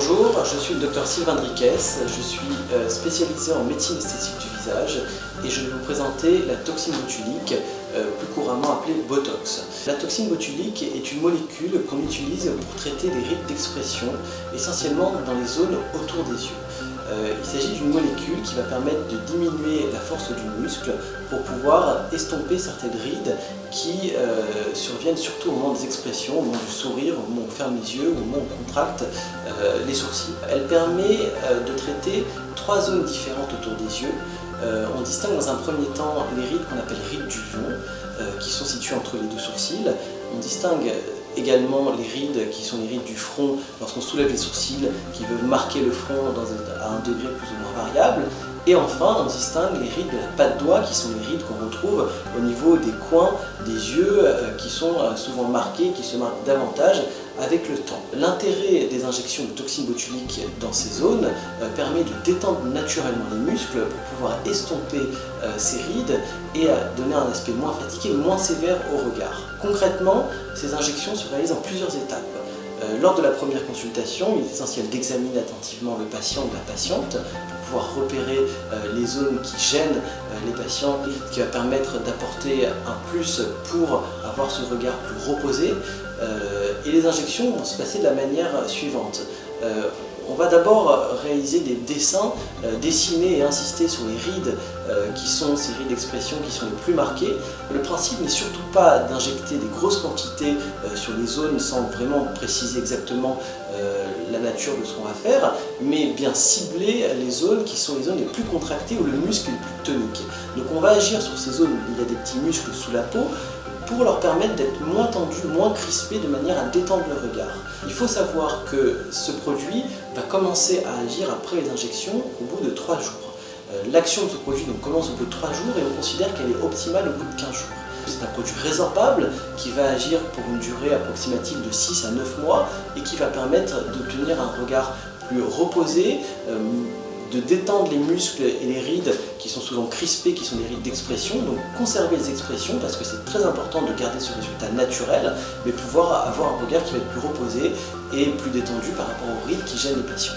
Bonjour, je suis le docteur Sylvain Driquès, je suis spécialisé en médecine esthétique du visage et je vais vous présenter la toxine botulique, plus couramment appelée Botox. La toxine botulique est une molécule qu'on utilise pour traiter les rides d'expression, essentiellement dans les zones autour des yeux. Il s'agit d'une molécule qui va permettre de diminuer la force du muscle pour pouvoir estomper certaines rides qui surviennent surtout au moment des expressions, au moment du sourire, au moment où on ferme les yeux, au moment où on contracte les sourcils. Elle permet de traiter trois zones différentes autour des yeux. On distingue dans un premier temps les rides qu'on appelle rides du lion, qui sont situées entre les deux sourcils. On distingue également les rides qui sont les rides du front lorsqu'on soulève les sourcils, qui veulent marquer le front à un degré plus ou moins variable. Et enfin, on distingue les rides de la patte d'oie, qui sont les rides qu'on retrouve au niveau des coins des yeux, qui sont souvent marqués, qui se marquent davantage avec le temps. L'intérêt des injections de toxine botulique dans ces zones permet de détendre naturellement les muscles pour pouvoir estomper ces rides et donner un aspect moins fatigué, moins sévère au regard. Concrètement, ces injections se réalisent en plusieurs étapes. Lors de la première consultation, il est essentiel d'examiner attentivement le patient ou la patiente pour pouvoir repérer les zones qui gênent les patients, ce qui va permettre d'apporter un plus pour avoir ce regard plus reposé. Et les injections vont se passer de la manière suivante. On va d'abord réaliser des dessins, dessiner et insister sur les rides qui sont ces rides d'expression qui sont les plus marquées. Le principe n'est surtout pas d'injecter des grosses quantités sur les zones sans vraiment préciser exactement la nature de ce qu'on va faire, mais bien cibler les zones qui sont les zones les plus contractées où le muscle est le plus tonique. Donc on va agir sur ces zones où il y a des petits muscles sous la peau pour leur permettre d'être moins tendus, moins crispés, de manière à détendre le regard. Il faut savoir que ce produit va commencer à agir après les injections au bout de 3 jours. L'action de ce produit donc, commence au bout de 3 jours et on considère qu'elle est optimale au bout de 15 jours. C'est un produit résorbable qui va agir pour une durée approximative de 6 à 9 mois et qui va permettre d'obtenir un regard plus reposé, de détendre les muscles et les rides qui sont souvent crispés, qui sont des rides d'expression, donc conserver les expressions parce que c'est très important de garder ce résultat naturel, mais pouvoir avoir un regard qui va être plus reposé et plus détendu par rapport aux rides qui gênent les patients.